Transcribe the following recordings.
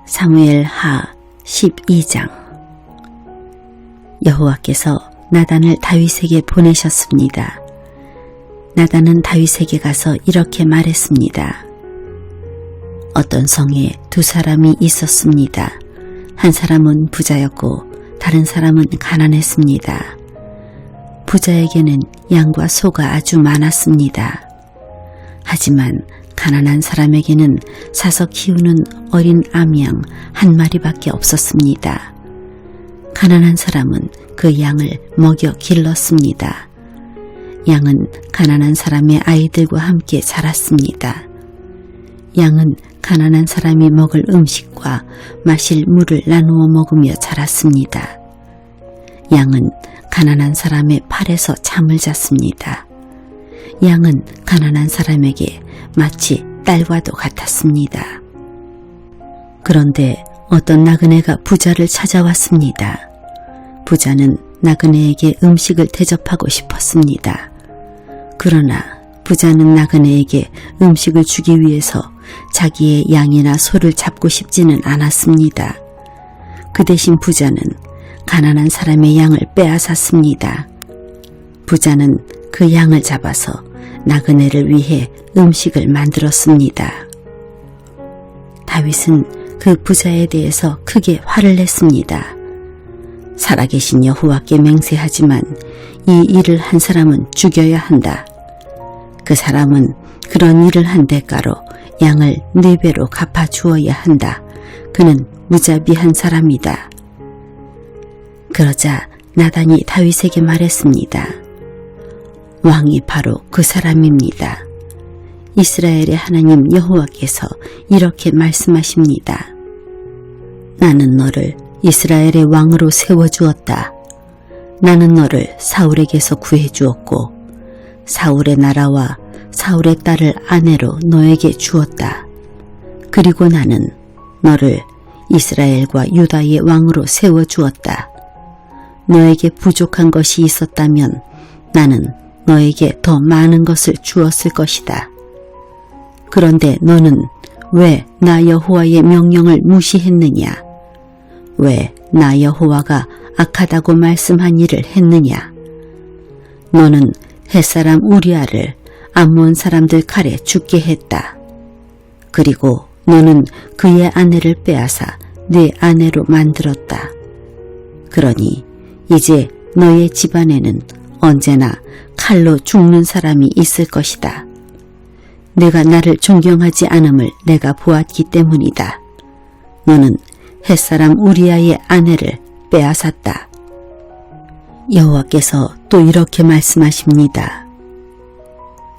사무엘 하 12장. 여호와께서 나단을 다윗에게 보내셨습니다. 나단은 다윗에게 가서 이렇게 말했습니다. 어떤 성에 두 사람이 있었습니다. 한 사람은 부자였고 다른 사람은 가난했습니다. 부자에게는 양과 소가 아주 많았습니다. 하지만 가난한 사람에게는 사서 키우는 어린 암양 한 마리밖에 없었습니다. 가난한 사람은 그 양을 먹여 길렀습니다. 양은 가난한 사람의 아이들과 함께 자랐습니다. 양은 가난한 사람이 먹을 음식과 마실 물을 나누어 먹으며 자랐습니다. 양은 가난한 사람의 팔에서 잠을 잤습니다. 양은 가난한 사람에게 마치 딸과도 같았습니다. 그런데 어떤 나그네가 부자를 찾아왔습니다. 부자는 나그네에게 음식을 대접하고 싶었습니다. 그러나 부자는 나그네에게 음식을 주기 위해서 자기의 양이나 소를 잡고 싶지는 않았습니다. 그 대신 부자는 가난한 사람의 양을 빼앗았습니다. 부자는 그 양을 잡아서 나그네를 위해 음식을 만들었습니다. 다윗은 그 부자에 대해서 크게 화를 냈습니다. 살아계신 여호와께 맹세하지만 이 일을 한 사람은 죽여야 한다. 그 사람은 그런 일을 한 대가로 양을 4배로 갚아주어야 한다. 그는 무자비한 사람이다. 그러자 나단이 다윗에게 말했습니다. 왕이 바로 그 사람입니다. 이스라엘의 하나님 여호와께서 이렇게 말씀하십니다. 나는 너를 이스라엘의 왕으로 세워주었다. 나는 너를 사울에게서 구해주었고 사울의 나라와 사울의 딸을 아내로 너에게 주었다. 그리고 나는 너를 이스라엘과 유다의 왕으로 세워주었다. 너에게 부족한 것이 있었다면 나는 너에게 더 많은 것을 주었을 것이다. 그런데 너는 왜 나 여호와의 명령을 무시했느냐? 왜 나 여호와가 악하다고 말씀한 일을 했느냐? 너는 햇사람 우리아를 암몬 사람들 칼에 죽게 했다. 그리고 너는 그의 아내를 빼앗아 네 아내로 만들었다. 그러니 이제 너의 집안에는 언제나 칼로 죽는 사람이 있을 것이다. 내가 나를 존경하지 않음을 내가 보았기 때문이다. 너는 햇사람 우리아의 아내를 빼앗았다. 여호와께서 또 이렇게 말씀하십니다.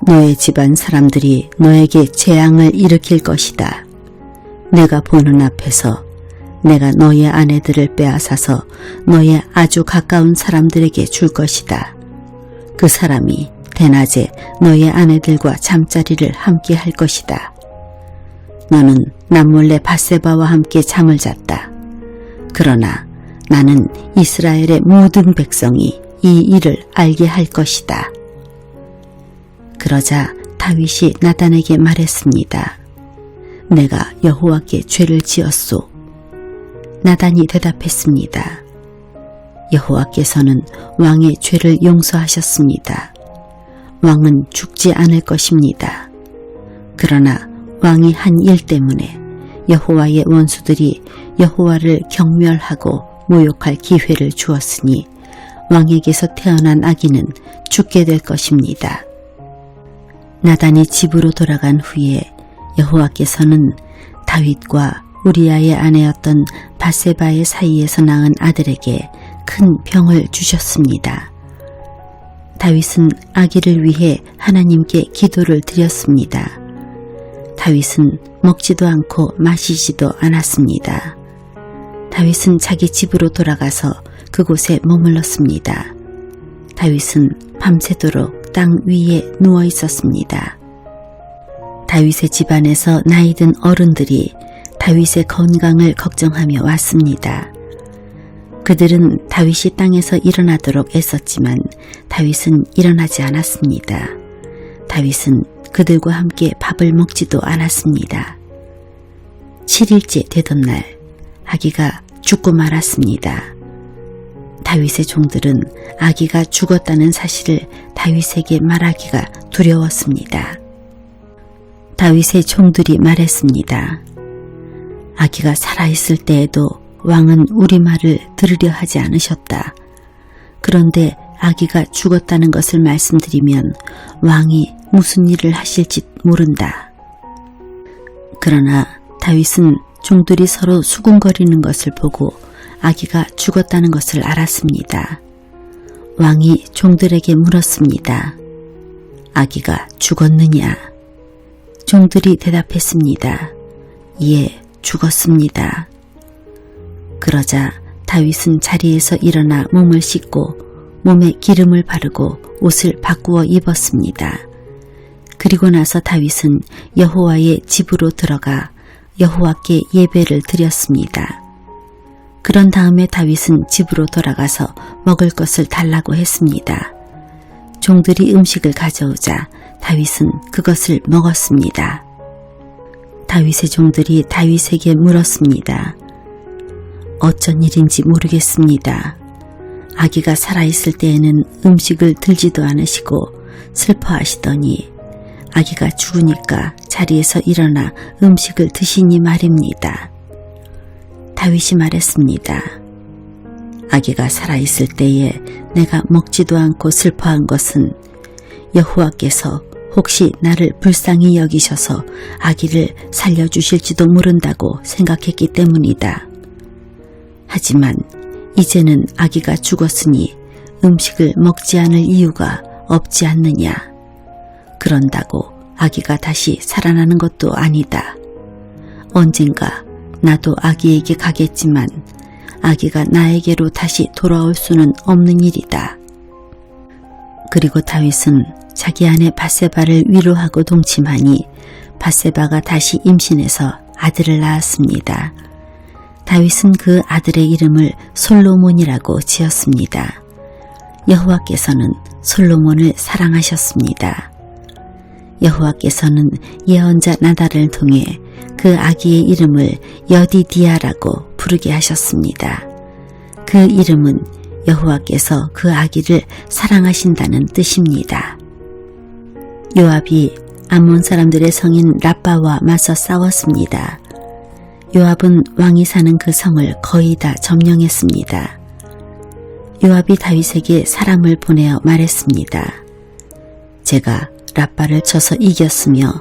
너의 집안 사람들이 너에게 재앙을 일으킬 것이다. 내가 보는 앞에서 내가 너의 아내들을 빼앗아서 너의 아주 가까운 사람들에게 줄 것이다. 그 사람이 대낮에 너의 아내들과 잠자리를 함께 할 것이다. 너는 남몰래 밧세바와 함께 잠을 잤다. 그러나 나는 이스라엘의 모든 백성이 이 일을 알게 할 것이다. 그러자 다윗이 나단에게 말했습니다. 내가 여호와께 죄를 지었소. 나단이 대답했습니다. 여호와께서는 왕의 죄를 용서하셨습니다. 왕은 죽지 않을 것입니다. 그러나 왕이 한 일 때문에 여호와의 원수들이 여호와를 경멸하고 모욕할 기회를 주었으니 왕에게서 태어난 아기는 죽게 될 것입니다. 나단이 집으로 돌아간 후에 여호와께서는 다윗과 우리아의 아내였던 밧세바의 사이에서 낳은 아들에게 큰 병을 주셨습니다. 다윗은 아기를 위해 하나님께 기도를 드렸습니다. 다윗은 먹지도 않고 마시지도 않았습니다. 다윗은 자기 집으로 돌아가서 그곳에 머물렀습니다. 다윗은 밤새도록 땅 위에 누워 있었습니다. 다윗의 집안에서 나이든 어른들이 다윗의 건강을 걱정하며 왔습니다. 그들은 다윗이 땅에서 일어나도록 애썼지만 다윗은 일어나지 않았습니다. 다윗은 그들과 함께 밥을 먹지도 않았습니다. 7일째 되던 날 아기가 죽고 말았습니다. 다윗의 종들은 아기가 죽었다는 사실을 다윗에게 말하기가 두려웠습니다. 다윗의 종들이 말했습니다. 아기가 살아있을 때에도 왕은 우리 말을 들으려 하지 않으셨다. 그런데 아기가 죽었다는 것을 말씀드리면 왕이 무슨 일을 하실지 모른다. 그러나 다윗은 종들이 서로 수군거리는 것을 보고 아기가 죽었다는 것을 알았습니다. 왕이 종들에게 물었습니다. 아기가 죽었느냐? 종들이 대답했습니다. 예, 죽었습니다. 그러자 다윗은 자리에서 일어나 몸을 씻고 몸에 기름을 바르고 옷을 바꾸어 입었습니다. 그리고 나서 다윗은 여호와의 집으로 들어가 여호와께 예배를 드렸습니다. 그런 다음에 다윗은 집으로 돌아가서 먹을 것을 달라고 했습니다. 종들이 음식을 가져오자 다윗은 그것을 먹었습니다. 다윗의 종들이 다윗에게 물었습니다. 어쩐 일인지 모르겠습니다. 아기가 살아있을 때에는 음식을 들지도 않으시고 슬퍼하시더니 아기가 죽으니까 자리에서 일어나 음식을 드시니 말입니다. 다윗이 말했습니다. 아기가 살아있을 때에 내가 먹지도 않고 슬퍼한 것은 여호와께서 혹시 나를 불쌍히 여기셔서 아기를 살려주실지도 모른다고 생각했기 때문이다. 하지만 이제는 아기가 죽었으니 음식을 먹지 않을 이유가 없지 않느냐. 그런다고 아기가 다시 살아나는 것도 아니다. 언젠가 나도 아기에게 가겠지만 아기가 나에게로 다시 돌아올 수는 없는 일이다. 그리고 다윗은 자기 아내 밧세바를 위로하고 동침하니 밧세바가 다시 임신해서 아들을 낳았습니다. 다윗은 그 아들의 이름을 솔로몬이라고 지었습니다. 여호와께서는 솔로몬을 사랑하셨습니다. 여호와께서는 예언자 나단을 통해 그 아기의 이름을 여디디아라고 부르게 하셨습니다. 그 이름은 여호와께서 그 아기를 사랑하신다는 뜻입니다. 요압이 암몬 사람들의 성인 라빠와 맞서 싸웠습니다. 요압은 왕이 사는 그 성을 거의 다 점령했습니다. 요압이 다윗에게 사람을 보내어 말했습니다. 제가 라빠를 쳐서 이겼으며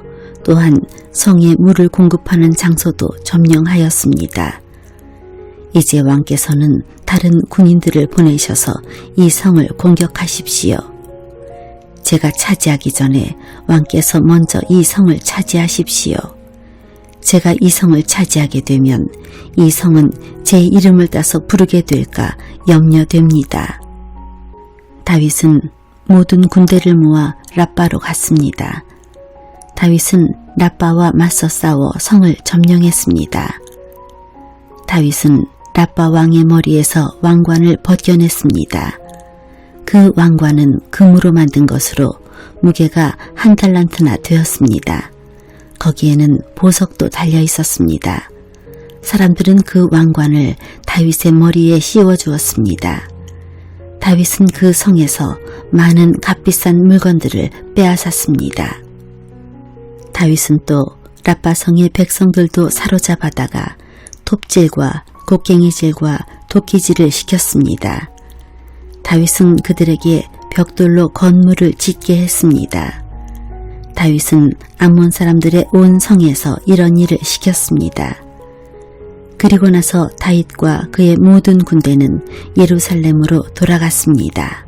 또한 성에 물을 공급하는 장소도 점령하였습니다. 이제 왕께서는 다른 군인들을 보내셔서 이 성을 공격하십시오. 제가 차지하기 전에 왕께서 먼저 이 성을 차지하십시오. 제가 이 성을 차지하게 되면 이 성은 제 이름을 따서 부르게 될까 염려됩니다. 다윗은 모든 군대를 모아 라빠로 갔습니다. 다윗은 라빠와 맞서 싸워 성을 점령했습니다. 다윗은 라빠 왕의 머리에서 왕관을 벗겨냈습니다. 그 왕관은 금으로 만든 것으로 무게가 1달란트나 되었습니다. 거기에는 보석도 달려 있었습니다. 사람들은 그 왕관을 다윗의 머리에 씌워 주었습니다. 다윗은 그 성에서 많은 값비싼 물건들을 빼앗았습니다. 다윗은 또 라빠성의 백성들도 사로잡아다가 톱질과 곡괭이질과 도끼질을 시켰습니다. 다윗은 그들에게 벽돌로 건물을 짓게 했습니다. 다윗은 암몬 사람들의 온 성에서 이런 일을 시켰습니다. 그리고 나서 다윗과 그의 모든 군대는 예루살렘으로 돌아갔습니다.